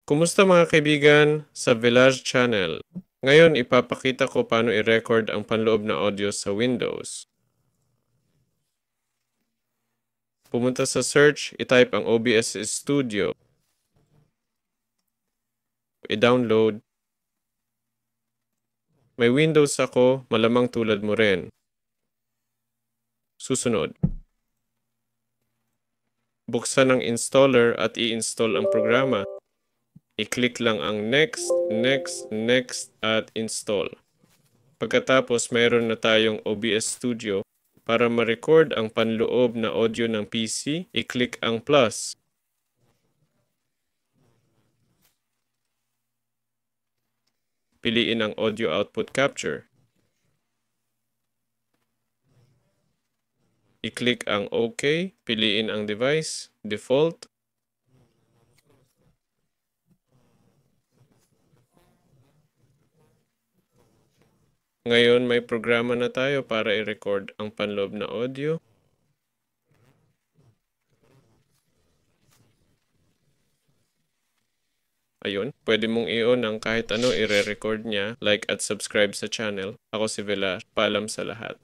Kumusta mga kaibigan sa Village Channel? Ngayon ipapakita ko paano i-record ang panloob na audio sa Windows. Pumunta sa search, i-type ang OBS Studio. I-download. May Windows ako, malamang tulad mo rin. Susunod. Buksan ang installer at i-install ang programa. I-click lang ang next, next, next at install. Pagkatapos mayroon na tayong OBS Studio. Para ma-record ang panloob na audio ng PC, i-click ang plus. Piliin ang audio output capture. I-click ang OK, piliin ang device, default. Ngayon may programa na tayo para i-record ang panloob na audio. Ayun, pwede mong i-on ang kahit ano i-record niya, like at subscribe sa channel. Ako si Villa, paalam sa lahat.